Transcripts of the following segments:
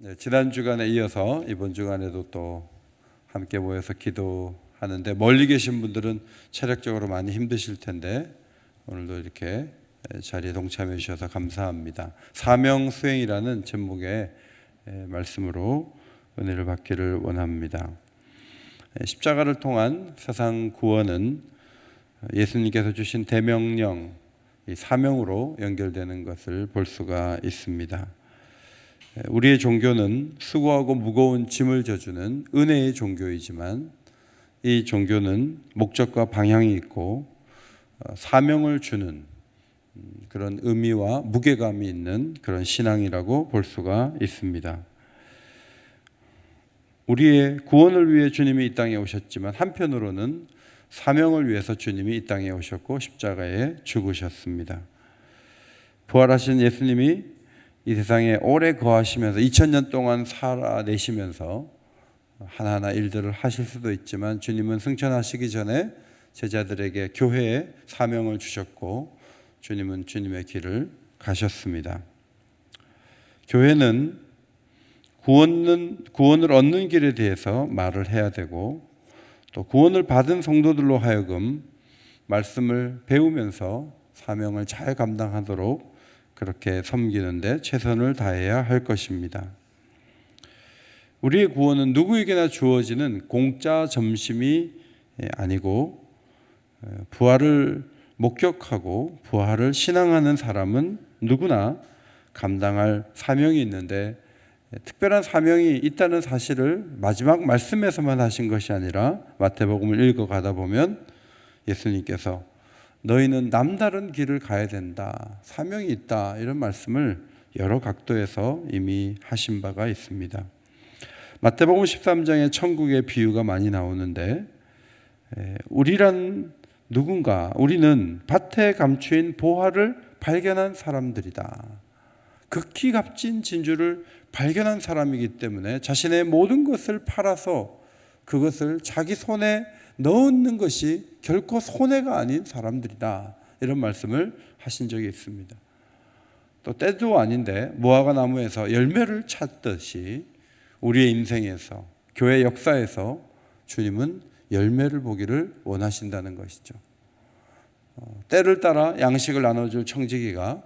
네, 지난 주간에 이어서 이번 주간에도 또 함께 모여서 기도하는데 멀리 계신 분들은 체력적으로 많이 힘드실 텐데 오늘도 이렇게 자리에 동참해 주셔서 감사합니다. 사명 수행이라는 제목의 말씀으로 은혜를 받기를 원합니다. 십자가를 통한 세상 구원은 예수님께서 주신 대명령, 이 사명으로 연결되는 것을 볼 수가 있습니다. 우리의 종교는 수고하고 무거운 짐을 져주는 은혜의 종교이지만 이 종교는 목적과 방향이 있고 사명을 주는 그런 의미와 무게감이 있는 그런 신앙이라고 볼 수가 있습니다. 우리의 구원을 위해 주님이 이 땅에 오셨지만 한편으로는 사명을 위해서 주님이 이 땅에 오셨고 십자가에 죽으셨습니다. 부활하신 예수님이 이 세상에 오래 거하시면서 2000년 동안 살아내시면서 하나하나 일들을 하실 수도 있지만 주님은 승천하시기 전에 제자들에게 교회에 사명을 주셨고 주님은 주님의 길을 가셨습니다. 교회는 구원을 얻는 길에 대해서 말을 해야 되고 또 구원을 받은 성도들로 하여금 말씀을 배우면서 사명을 잘 감당하도록 그렇게 섬기는데 최선을 다해야 할 것입니다. 우리의 구원은 누구에게나 주어지는 공짜 점심이 아니고 부활을 목격하고 부활을 신앙하는 사람은 누구나 감당할 사명이 있는데 특별한 사명이 있다는 사실을 마지막 말씀에서만 하신 것이 아니라 마태복음을 읽어가다 보면 예수님께서 너희는 남다른 길을 가야 된다, 사명이 있다, 이런 말씀을 여러 각도에서 이미 하신 바가 있습니다. 마태복음 13장에 천국의 비유가 많이 나오는데 우리란 누군가, 우리는 밭에 감추인 보화를 발견한 사람들이다. 극히 값진 진주를 발견한 사람이기 때문에 자신의 모든 것을 팔아서 그것을 자기 손에 넣는 것이 결코 손해가 아닌 사람들이다, 이런 말씀을 하신 적이 있습니다. 또 때도 아닌데 무화과 나무에서 열매를 찾듯이 우리의 인생에서 교회 역사에서 주님은 열매를 보기를 원하신다는 것이죠. 때를 따라 양식을 나눠줄 청지기가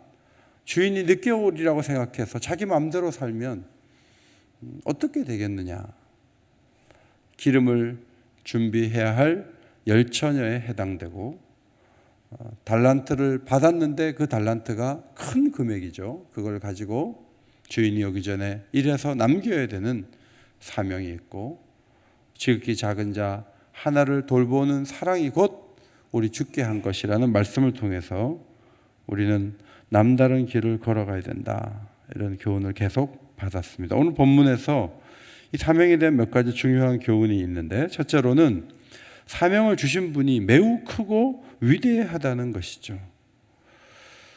주인이 늦게 오리라고 생각해서 자기 마음대로 살면 어떻게 되겠느냐. 기름을 준비해야 할 열처녀에 해당되고 달란트를 받았는데 그 달란트가 큰 금액이죠. 그걸 가지고 주인이 오기 전에 일해서 남겨야 되는 사명이 있고 지극히 작은 자 하나를 돌보는 사랑이 곧 우리 주께 한 것이라는 말씀을 통해서 우리는 남다른 길을 걸어가야 된다, 이런 교훈을 계속 받았습니다. 오늘 본문에서 이 사명에 대한 몇 가지 중요한 교훈이 있는데 첫째로는 사명을 주신 분이 매우 크고 위대하다는 것이죠.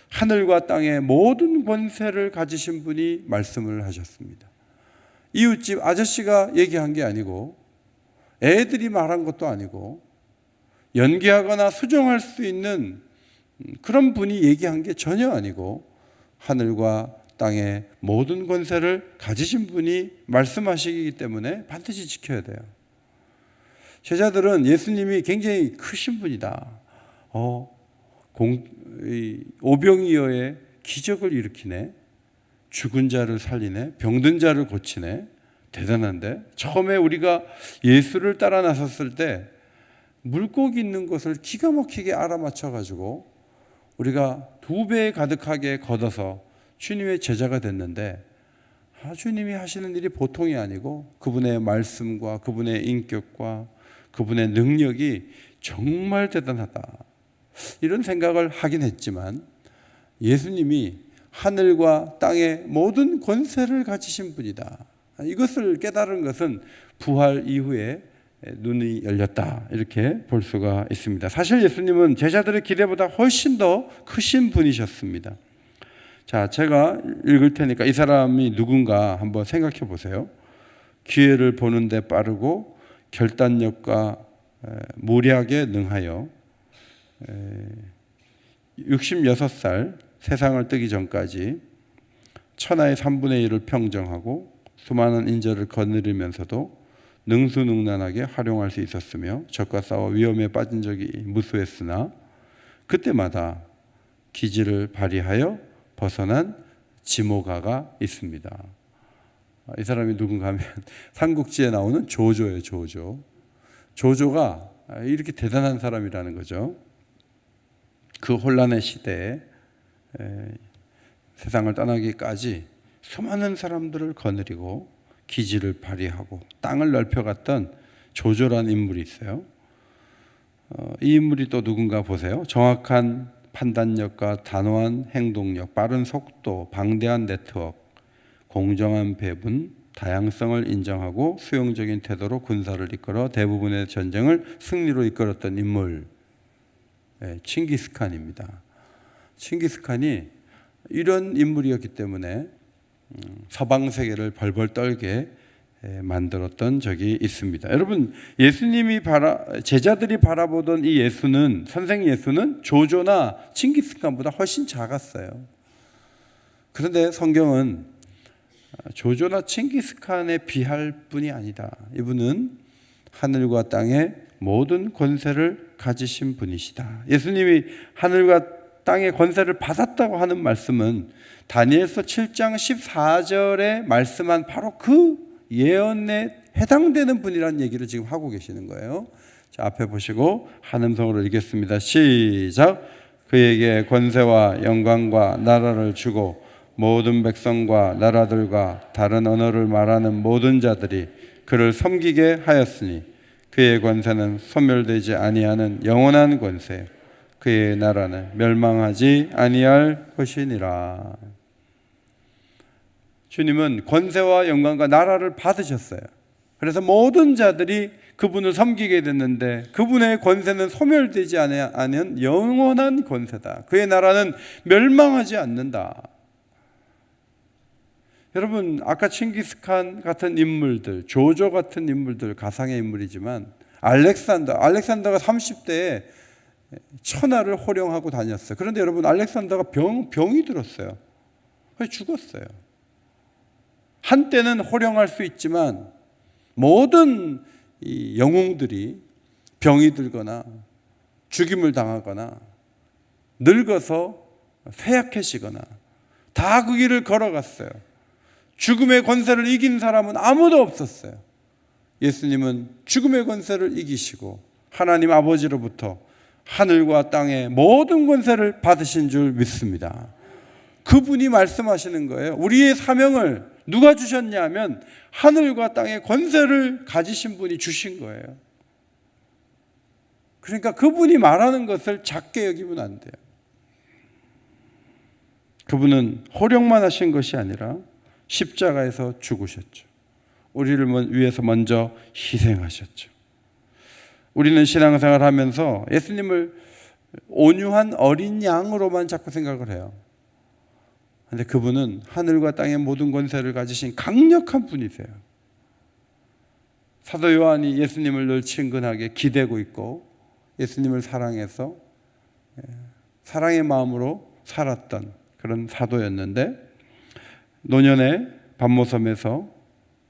하늘과 땅의 모든 권세를 가지신 분이 말씀을 하셨습니다. 이웃집 아저씨가 얘기한 게 아니고 애들이 말한 것도 아니고 연기하거나 수정할 수 있는 그런 분이 얘기한 게 전혀 아니고 하늘과 땅의 모든 권세를 가지신 분이 말씀하시기 때문에 반드시 지켜야 돼요. 제자들은 예수님이 굉장히 크신 분이다, 오병이어의 기적을 일으키네, 죽은 자를 살리네, 병든 자를 고치네, 대단한데 처음에 우리가 예수를 따라 나섰을 때 물고기 있는 것을 기가 막히게 알아맞혀 가지고 우리가 2배 가득하게 걷어서 주님의 제자가 됐는데 주님이 하시는 일이 보통이 아니고 그분의 말씀과 그분의 인격과 그분의 능력이 정말 대단하다, 이런 생각을 하긴 했지만 예수님이 하늘과 땅의 모든 권세를 가지신 분이다, 이것을 깨달은 것은 부활 이후에 눈이 열렸다, 이렇게 볼 수가 있습니다. 사실 예수님은 제자들의 기대보다 훨씬 더 크신 분이셨습니다. 자, 제가 읽을 테니까 이 사람이 누군가 한번 생각해 보세요. 기회를 보는데 빠르고 결단력과 무략에 능하여 66살 세상을 뜨기 전까지 천하의 3분의 1을 평정하고 수많은 인재를 거느리면서도 능수능란하게 활용할 수 있었으며 적과 싸워 위험에 빠진 적이 무수했으나 그때마다 기지를 발휘하여 벗어난 지모가가 있습니다. 이 사람이 누군가 하면 삼국지에 나오는 조조예요. 조조가 이렇게 대단한 사람이라는 거죠. 그 혼란의 시대에 세상을 떠나기까지 수많은 사람들을 거느리고 기지를 발휘하고 땅을 넓혀갔던 조조라는 인물이 있어요. 이 인물이 또 누군가 보세요. 정확한 판단력과 단호한 행동력, 빠른 속도, 방대한 네트워크, 공정한 배분, 다양성을 인정하고 수용적인 태도로 군사를 이끌어 대부분의 전쟁을 승리로 이끌었던 인물, 칭기스칸입니다. 칭기스칸이 이런 인물이었기 때문에 서방 세계를 벌벌 떨게 만들었던 적이 있습니다. 여러분, 예수님이 제자들이 바라보던 이 예수는, 선생 예수는 조조나 칭기스칸보다 훨씬 작았어요. 그런데 성경은 조조나 칭기스칸에 비할 뿐이 아니다. 이분은 하늘과 땅의 모든 권세를 가지신 분이시다. 예수님이 하늘과 땅의 권세를 받았다고 하는 말씀은 다니엘서 7장 14절에 말씀한 바로 그 예언에 해당되는 분이라는 얘기를 지금 하고 계시는 거예요. 자, 앞에 보시고 한 음성으로 읽겠습니다. 시작. 그에게 권세와 영광과 나라를 주고 모든 백성과 나라들과 다른 언어를 말하는 모든 자들이 그를 섬기게 하였으니 그의 권세는 소멸되지 아니하는 영원한 권세, 그의 나라는 멸망하지 아니할 것이니라. 주님은 권세와 영광과 나라를 받으셨어요. 그래서 모든 자들이 그분을 섬기게 됐는데 그분의 권세는 소멸되지 않은 영원한 권세다. 그의 나라는 멸망하지 않는다. 여러분, 아까 칭기스칸 같은 인물들, 조조 같은 인물들 가상의 인물이지만 알렉산더가 30대에 천하를 호령하고 다녔어요. 그런데 여러분, 알렉산더가 병이 들었어요. 그래서 죽었어요. 한때는 호령할 수 있지만 모든 이 영웅들이 병이 들거나 죽임을 당하거나 늙어서 쇠약해지거나 다 그 길을 걸어갔어요. 죽음의 권세를 이긴 사람은 아무도 없었어요. 예수님은 죽음의 권세를 이기시고 하나님 아버지로부터 하늘과 땅의 모든 권세를 받으신 줄 믿습니다. 그분이 말씀하시는 거예요. 우리의 사명을 누가 주셨냐 하면 하늘과 땅의 권세를 가지신 분이 주신 거예요. 그러니까 그분이 말하는 것을 작게 여기면 안 돼요. 그분은 호령만 하신 것이 아니라 십자가에서 죽으셨죠. 우리를 위해서 먼저 희생하셨죠. 우리는 신앙생활을 하면서 예수님을 온유한 어린 양으로만 자꾸 생각을 해요. 그런데 그분은 하늘과 땅의 모든 권세를 가지신 강력한 분이세요. 사도 요한이 예수님을 늘 친근하게 기대고 있고 예수님을 사랑해서 사랑의 마음으로 살았던 그런 사도였는데, 노년에 반모섬에서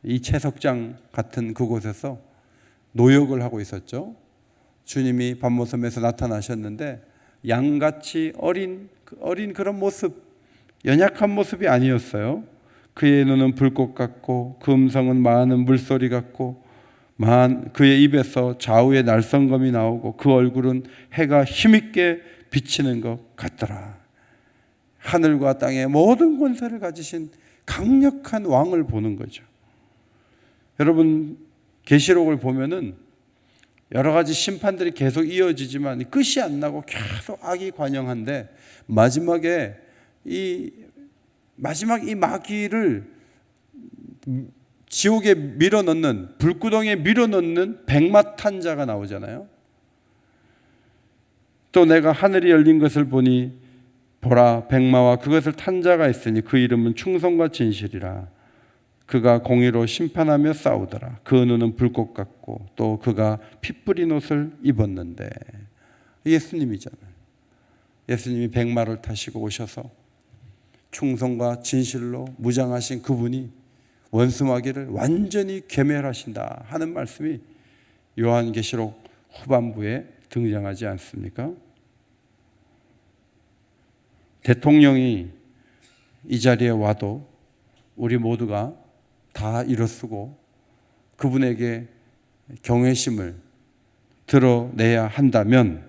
이 채석장 같은 그곳에서 노역을 하고 있었죠. 주님이 반모섬에서 나타나셨는데 양같이 어린 그런 모습, 연약한 모습이 아니었어요. 그의 눈은 불꽃 같고 그 음성은 많은 물소리 같고 그의 입에서 좌우의 날성검이 나오고 그 얼굴은 해가 힘있게 비치는 것 같더라. 하늘과 땅의 모든 권세를 가지신 강력한 왕을 보는 거죠. 여러분, 계시록을 보면은 여러 가지 심판들이 계속 이어지지만 끝이 안 나고 계속 악이 관영한데 마지막 이 마귀를 지옥에 밀어넣는, 불구덩이에 밀어넣는 백마탄 자가 나오잖아요. 또 내가 하늘이 열린 것을 보니 보라, 백마와 그것을 탄 자가 있으니 그 이름은 충성과 진실이라. 그가 공의로 심판하며 싸우더라. 그 눈은 불꽃 같고 또 그가 피 뿌린 옷을 입었는데, 예수님이잖아요. 예수님이 백마를 타시고 오셔서 충성과 진실로 무장하신 그분이 원수마귀를 완전히 괴멸하신다 하는 말씀이 요한계시록 후반부에 등장하지 않습니까? 대통령이 이 자리에 와도 우리 모두가 다 일어서고 그분에게 경외심을 드러내야 한다면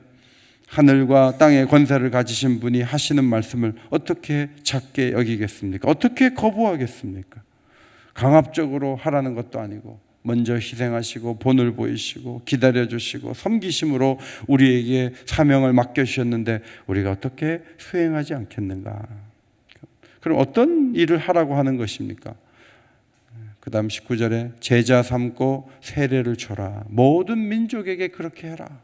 하늘과 땅의 권세를 가지신 분이 하시는 말씀을 어떻게 작게 여기겠습니까? 어떻게 거부하겠습니까? 강압적으로 하라는 것도 아니고 먼저 희생하시고 본을 보이시고 기다려주시고 섬기심으로 우리에게 사명을 맡겨주셨는데 우리가 어떻게 수행하지 않겠는가? 그럼 어떤 일을 하라고 하는 것입니까? 그 다음 19절에 제자 삼고 세례를 줘라. 모든 민족에게 그렇게 해라.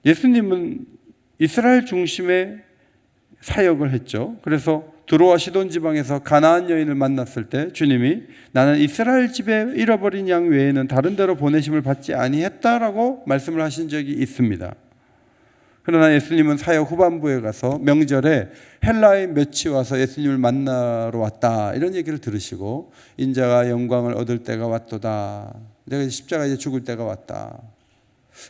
예수님은 이스라엘 중심의 사역을 했죠. 그래서 드로아 시돈 지방에서 가나안 여인을 만났을 때 주님이 나는 이스라엘 집에 잃어버린 양 외에는 다른 데로 보내심을 받지 아니했다라고 말씀을 하신 적이 있습니다. 그러나 예수님은 사역 후반부에 가서 명절에 헬라의 몇이 와서 예수님을 만나러 왔다 이런 얘기를 들으시고 인자가 영광을 얻을 때가 왔도다. 내가 십자가에 죽을 때가 왔다.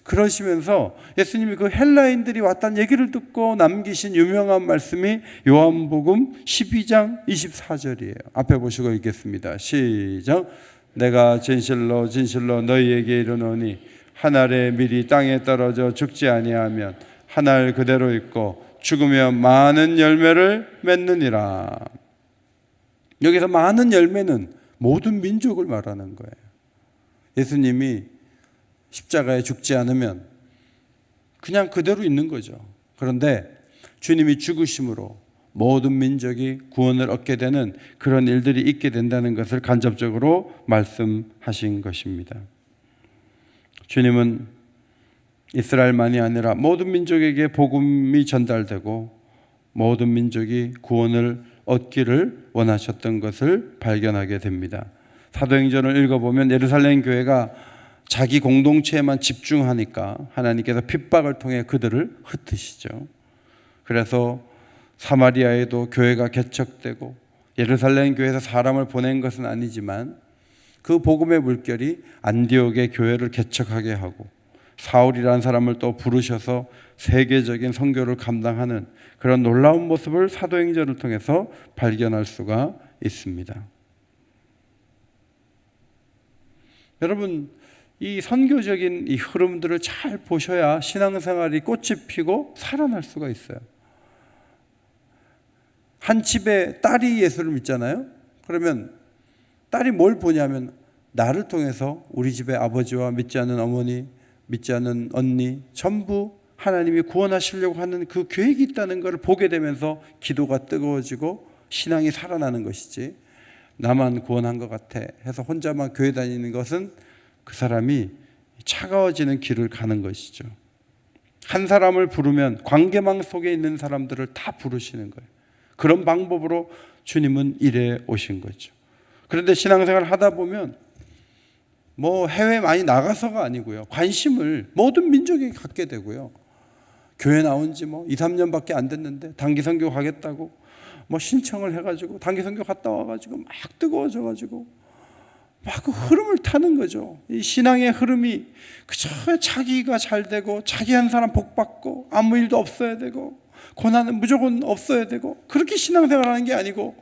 그러시면서 예수님이 그 헬라인들이 왔다는 얘기를 듣고 남기신 유명한 말씀이 요한복음 12장 24절이에요. 앞에 보시고 읽겠습니다. 시작. 내가 진실로 진실로 너희에게 이르노니 한 알의 밀이 땅에 떨어져 죽지 아니하면 한 알 그대로 있고 죽으면 많은 열매를 맺느니라. 여기서 많은 열매는 모든 민족을 말하는 거예요. 예수님이 십자가에 죽지 않으면 그냥 그대로 있는 거죠. 그런데 주님이 죽으심으로 모든 민족이 구원을 얻게 되는 그런 일들이 있게 된다는 것을 간접적으로 말씀하신 것입니다. 주님은 이스라엘만이 아니라 모든 민족에게 복음이 전달되고 모든 민족이 구원을 얻기를 원하셨던 것을 발견하게 됩니다. 사도행전을 읽어보면 예루살렘 교회가 자기 공동체에만 집중하니까 하나님께서 핍박을 통해 그들을 흩으시죠. 그래서 사마리아에도 교회가 개척되고 예루살렘 교회에서 사람을 보낸 것은 아니지만 그 복음의 물결이 안디옥의 교회를 개척하게 하고 사울이라는 사람을 또 부르셔서 세계적인 선교를 감당하는 그런 놀라운 모습을 사도행전을 통해서 발견할 수가 있습니다. 여러분, 이 선교적인 이 흐름들을 잘 보셔야 신앙생활이 꽃이 피고 살아날 수가 있어요. 한 집에 딸이 예수를 믿잖아요. 그러면 딸이 뭘 보냐면 나를 통해서 우리 집의 아버지와 믿지 않는 어머니, 믿지 않는 언니 전부 하나님이 구원하시려고 하는 그 계획이 있다는 것을 보게 되면서 기도가 뜨거워지고 신앙이 살아나는 것이지, 나만 구원한 것 같아 해서 혼자만 교회 다니는 것은 그 사람이 차가워지는 길을 가는 것이죠. 한 사람을 부르면 관계망 속에 있는 사람들을 다 부르시는 거예요. 그런 방법으로 주님은 일해 오신 거죠. 그런데 신앙생활을 하다 보면 뭐 해외 많이 나가서가 아니고요, 관심을 모든 민족에게 갖게 되고요. 교회 나온 지 뭐 2, 3년밖에 안 됐는데 단기 선교 가겠다고 뭐 신청을 해가지고 단기 선교 갔다 와가지고 막 뜨거워져가지고 막 그 흐름을 타는 거죠. 이 신앙의 흐름이 그저 자기가 잘 되고 자기 한 사람 복 받고 아무 일도 없어야 되고 고난은 무조건 없어야 되고 그렇게 신앙생활하는 게 아니고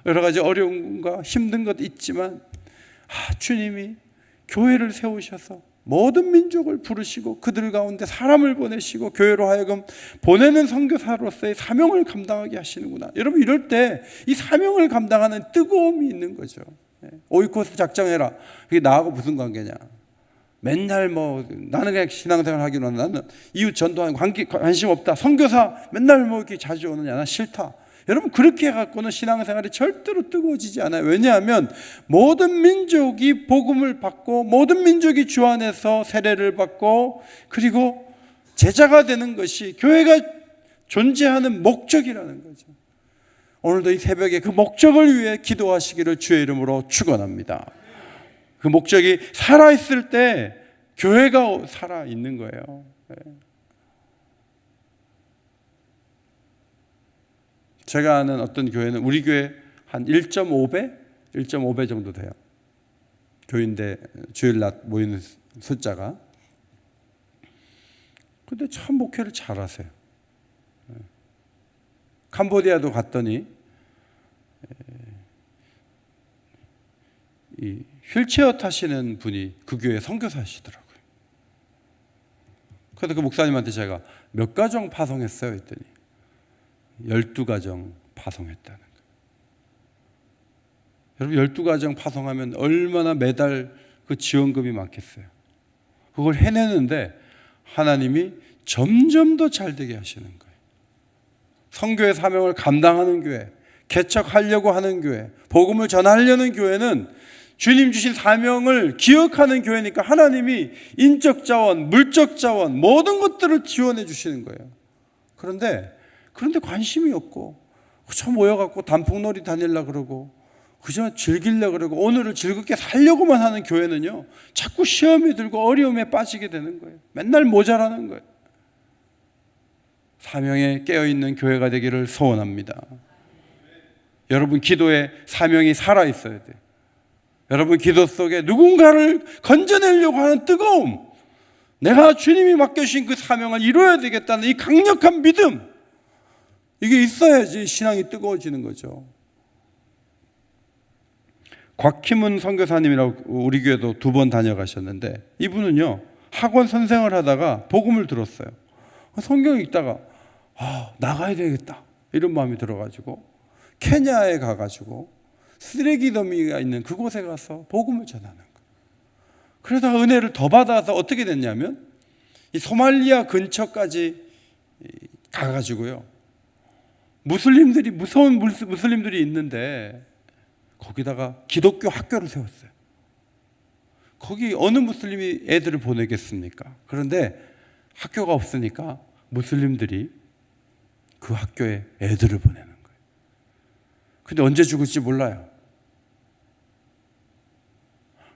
여러 가지 어려움과 힘든 것 있지만 주님이 교회를 세우셔서 모든 민족을 부르시고 그들 가운데 사람을 보내시고 교회로 하여금 보내는 선교사로서의 사명을 감당하게 하시는구나. 여러분, 이럴 때 이 사명을 감당하는 뜨거움이 있는 거죠. 오이코스 작정해라. 그게 나하고 무슨 관계냐. 맨날 뭐 나는 그냥 신앙생활 하기로 나는 이웃 전도하는 관심 없다. 선교사 맨날 뭐 이렇게 자주 오느냐. 나 싫다. 여러분, 그렇게 해갖고는 신앙생활이 절대로 뜨거워지지 않아요. 왜냐하면 모든 민족이 복음을 받고 모든 민족이 주 안에서 세례를 받고 그리고 제자가 되는 것이 교회가 존재하는 목적이라는 거죠. 오늘도 이 새벽에 그 목적을 위해 기도하시기를 주의 이름으로 축원합니다. 그 목적이 살아있을 때 교회가 살아있는 거예요. 제가 아는 어떤 교회는 우리 교회 한 1.5배 정도 돼요. 교인데 주일날 모이는 숫자가. 근데 참 목회를 잘하세요. 캄보디아도 갔더니 이 휠체어 타시는 분이 그 교회 선교사시더라고요. 그래서 그 목사님한테 제가 몇 가정 파송했어요 했더니 12가정 파송했다는 거예요. 여러분 12가정 파송하면 얼마나 매달 그 지원금이 많겠어요. 그걸 해내는데 하나님이 점점 더 잘되게 하시는 거예요. 선교의 사명을 감당하는 교회, 개척하려고 하는 교회, 복음을 전하려는 교회는 주님 주신 사명을 기억하는 교회니까 하나님이 인적 자원, 물적 자원 모든 것들을 지원해 주시는 거예요. 그런데 관심이 없고 그저 모여갖고 단풍놀이 다니려고 그러고 그저 즐기려고 그러고 오늘을 즐겁게 살려고만 하는 교회는요 자꾸 시험이 들고 어려움에 빠지게 되는 거예요. 맨날 모자라는 거예요. 사명에 깨어있는 교회가 되기를 소원합니다. 여러분 기도에 사명이 살아있어야 돼요. 여러분 기도 속에 누군가를 건져내려고 하는 뜨거움, 내가 주님이 맡겨주신 그 사명을 이루어야 되겠다는 이 강력한 믿음, 이게 있어야지 신앙이 뜨거워지는 거죠. 곽희문 선교사님이라고 우리 교회도 2번 다녀가셨는데 이분은요 학원 선생을 하다가 복음을 들었어요. 성경 읽다가 나가야 되겠다 이런 마음이 들어가지고 케냐에 가가지고 쓰레기 더미가 있는 그곳에 가서 복음을 전하는 거예요. 그러다가 은혜를 더 받아서 어떻게 됐냐면 이 소말리아 근처까지 가가지고요 무슬림들이 무서운 무슬림들이 있는데 거기다가 기독교 학교를 세웠어요. 거기 어느 무슬림이 애들을 보내겠습니까? 그런데 학교가 없으니까 무슬림들이 그 학교에 애들을 보내는 거예요. 근데 언제 죽을지 몰라요.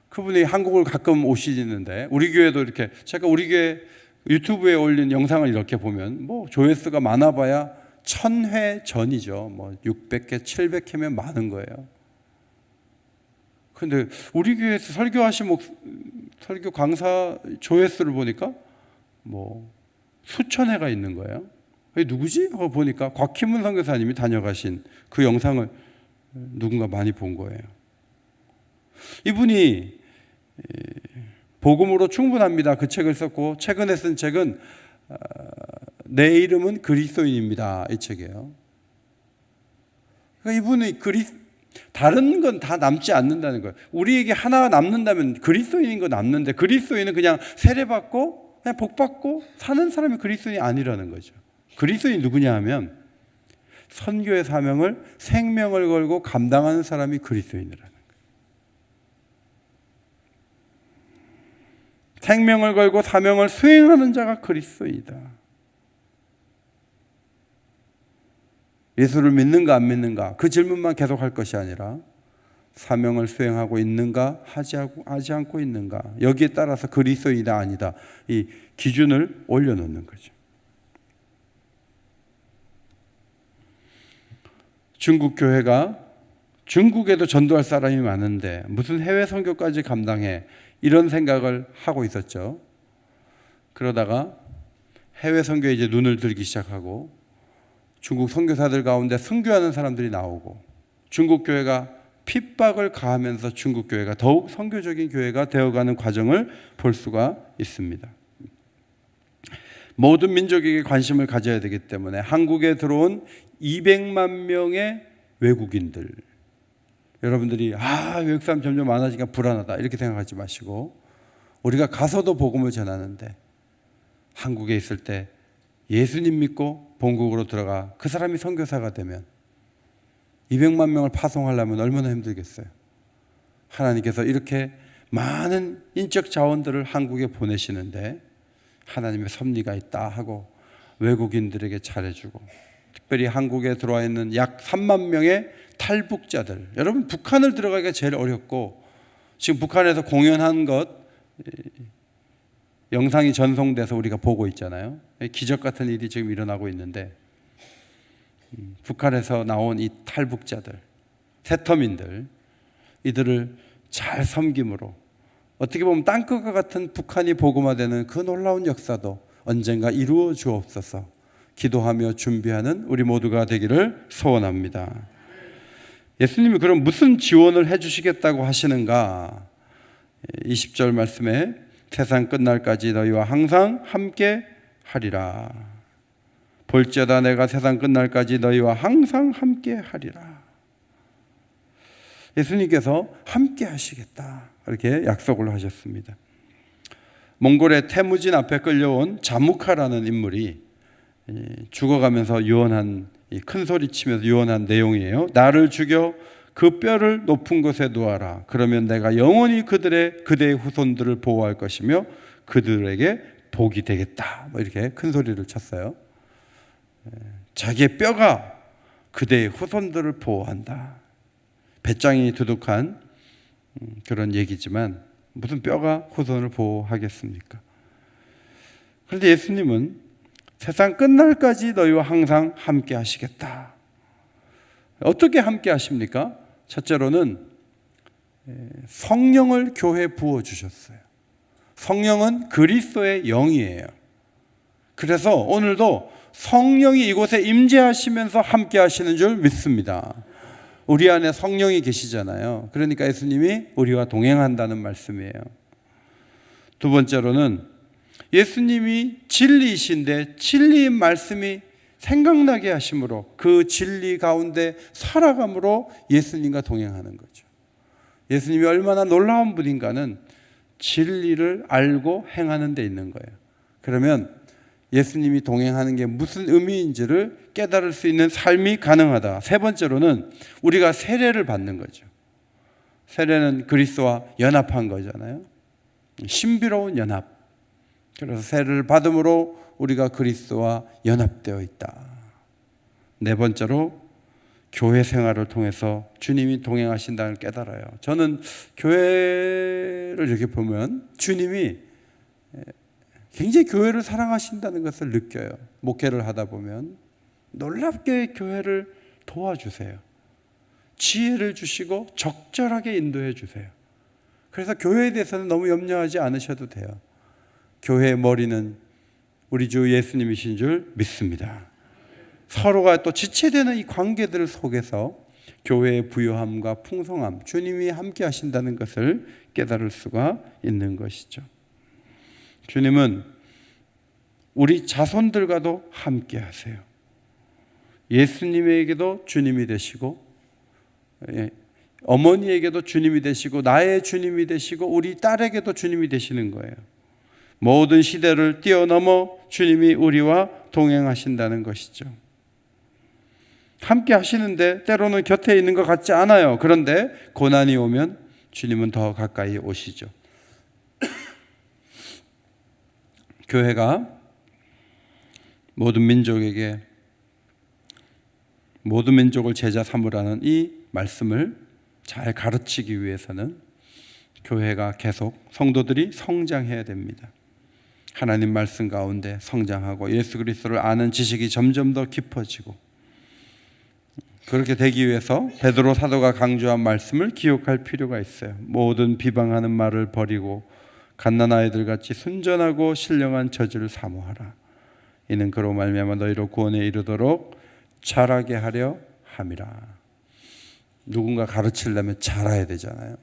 그분이 한국을 가끔 오시는데 우리 교회도 이렇게 제가 우리 교회 유튜브에 올린 영상을 이렇게 보면 뭐 조회수가 많아봐야 1000회 전이죠. 뭐 600회, 700회면 많은 거예요. 근데 우리 교회에서 설교하신 설교 강사 조회수를 보니까 뭐 수천 회가 있는 거예요. 이게 누구지? 하고 보니까 곽희문 선교사님이 다녀가신 그 영상을 누군가 많이 본 거예요. 이분이 복음으로 충분합니다. 그 책을 썼고 최근에 쓴 책은 내 이름은 그리스도인입니다. 이 책이에요. 그러니까 이분이 다른 건 다 남지 않는다는 거예요. 우리에게 하나가 남는다면 그리스도인인 거 남는데 그리스도인은 그냥 세례받고 그냥 복받고 사는 사람이 그리스도인이 아니라는 거죠. 그리스도인이 누구냐 하면 선교의 사명을 생명을 걸고 감당하는 사람이 그리스도인이라는 거예요. 생명을 걸고 사명을 수행하는 자가 그리스도이다. 예수를 믿는가 안 믿는가 그 질문만 계속할 것이 아니라 사명을 수행하고 있는가 하지 않고 있는가 여기에 따라서 그리스도이다 아니다 이 기준을 올려놓는 거죠. 중국 교회가 중국에도 전도할 사람이 많은데 무슨 해외 선교까지 감당해 이런 생각을 하고 있었죠. 그러다가 해외 선교에 이제 눈을 들기 시작하고 중국 선교사들 가운데 선교하는 사람들이 나오고 중국 교회가 핍박을 가하면서 중국 교회가 더욱 선교적인 교회가 되어가는 과정을 볼 수가 있습니다. 모든 민족에게 관심을 가져야 되기 때문에 한국에 들어온 200만 명의 외국인들, 여러분들이 외국 사람 점점 많아지니까 불안하다 이렇게 생각하지 마시고 우리가 가서도 복음을 전하는데 한국에 있을 때 예수님 믿고 본국으로 들어가 그 사람이 선교사가 되면 200만 명을 파송하려면 얼마나 힘들겠어요. 하나님께서 이렇게 많은 인적 자원들을 한국에 보내시는데 하나님의 섭리가 있다 하고 외국인들에게 잘해주고 특별히 한국에 들어와 있는 약 3만 명의 탈북자들, 여러분 북한을 들어가기가 제일 어렵고 지금 북한에서 공연한 것 영상이 전송돼서 우리가 보고 있잖아요. 기적 같은 일이 지금 일어나고 있는데 북한에서 나온 이 탈북자들, 세터민들, 이들을 잘 섬김으로 어떻게 보면 땅끝과 같은 북한이 복음화되는 그 놀라운 역사도 언젠가 이루어 주옵소서 기도하며 준비하는 우리 모두가 되기를 소원합니다. 예수님이 그럼 무슨 지원을 해주시겠다고 하시는가? 20절 말씀에 세상 끝날까지 너희와 항상 함께 하리라. 볼지어다 내가 세상 끝날까지 너희와 항상 함께 하리라. 예수님께서 함께 하시겠다 이렇게 약속을 하셨습니다. 몽골의 태무진 앞에 끌려온 자무카라는 인물이 죽어가면서 유언한, 큰 소리치면서 유언한 내용이에요. 나를 죽여 그 뼈를 높은 곳에 놓아라. 그러면 내가 영원히 그대의 후손들을 보호할 것이며 그들에게 복이 되겠다. 이렇게 큰 소리를 쳤어요. 자기의 뼈가 그대의 후손들을 보호한다. 배짱이 두둑한 그런 얘기지만 무슨 뼈가 후손을 보호하겠습니까? 그런데 예수님은 세상 끝날까지 너희와 항상 함께 하시겠다. 어떻게 함께 하십니까? 첫째로는 성령을 교회에 부어주셨어요. 성령은 그리스도의 영이에요. 그래서 오늘도 성령이 이곳에 임재하시면서 함께 하시는 줄 믿습니다. 우리 안에 성령이 계시잖아요. 그러니까 예수님이 우리와 동행한다는 말씀이에요. 두 번째로는 예수님이 진리이신데 진리인 말씀이 생각나게 하심으로 그 진리 가운데 살아감으로 예수님과 동행하는 거죠. 예수님이 얼마나 놀라운 분인가는 진리를 알고 행하는 데 있는 거예요. 그러면 예수님이 동행하는 게 무슨 의미인지를 깨달을 수 있는 삶이 가능하다. 세 번째로는 우리가 세례를 받는 거죠. 세례는 그리스도와 연합한 거잖아요. 신비로운 연합. 그래서 세례를 받음으로 우리가 그리스도와 연합되어 있다. 네 번째로 교회 생활을 통해서 주님이 동행하신다는 걸 깨달아요. 저는 교회를 이렇게 보면 주님이 굉장히 교회를 사랑하신다는 것을 느껴요. 목회를 하다 보면 놀랍게 교회를 도와주세요. 지혜를 주시고 적절하게 인도해 주세요. 그래서 교회에 대해서는 너무 염려하지 않으셔도 돼요. 교회의 머리는 우리 주 예수님이신 줄 믿습니다. 서로가 또 지체되는 이 관계들 속에서 교회의 부요함과 풍성함, 주님이 함께 하신다는 것을 깨달을 수가 있는 것이죠. 주님은 우리 자손들과도 함께 하세요. 예수님에게도 주님이 되시고 어머니에게도 주님이 되시고 나의 주님이 되시고 우리 딸에게도 주님이 되시는 거예요. 모든 시대를 뛰어넘어 주님이 우리와 동행하신다는 것이죠. 함께 하시는데 때로는 곁에 있는 것 같지 않아요. 그런데 고난이 오면 주님은 더 가까이 오시죠. 교회가 모든 민족을 제자 삼으라는 이 말씀을 잘 가르치기 위해서는 교회가 계속 성도들이 성장해야 됩니다. 하나님 말씀 가운데 성장하고 예수 그리스도를 아는 지식이 점점 더 깊어지고, 그렇게 되기 위해서 베드로 사도가 강조한 말씀을 기억할 필요가 있어요. 모든 비방하는 말을 버리고 갓난아이들 같이 순전하고 신령한 저주를 사모하라. 이는 그로 말미암아 너희로 구원에 이르도록 자라게 하려 함이라. 누군가 가르치려면 자라야 되잖아요.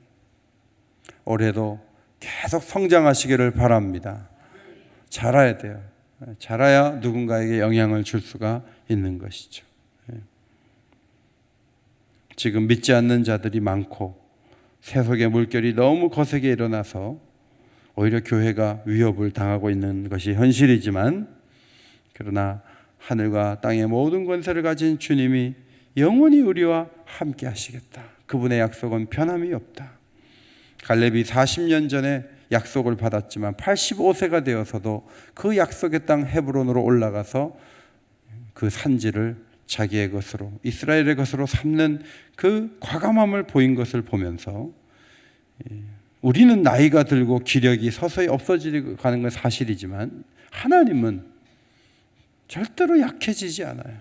올해도 계속 성장하시기를 바랍니다. 자라야 돼요. 자라야 누군가에게 영향을 줄 수가 있는 것이죠. 지금 믿지 않는 자들이 많고 세속의 물결이 너무 거세게 일어나서 오히려 교회가 위협을 당하고 있는 것이 현실이지만, 그러나 하늘과 땅의 모든 권세를 가진 주님이 영원히 우리와 함께 하시겠다. 그분의 약속은 변함이 없다. 갈렙이 40년 전에 약속을 받았지만 85세가 되어서도 그 약속의 땅 헤브론으로 올라가서 그 산지를 자기의 것으로, 이스라엘의 것으로 삼는 그 과감함을 보인 것을 보면서 우리는 나이가 들고 기력이 서서히 없어지고 가는 건 사실이지만 하나님은 절대로 약해지지 않아요.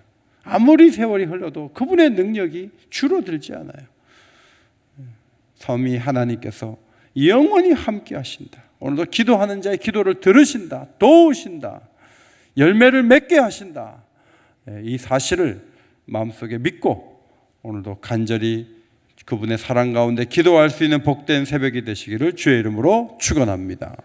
아무리 세월이 흘러도 그분의 능력이 줄어들지 않아요. 섬이 하나님께서 영원히 함께 하신다. 오늘도 기도하는 자의 기도를 들으신다. 도우신다. 열매를 맺게 하신다. 이 사실을 마음속에 믿고 오늘도 간절히 그분의 사랑 가운데 기도할 수 있는 복된 새벽이 되시기를 주의 이름으로 축원합니다.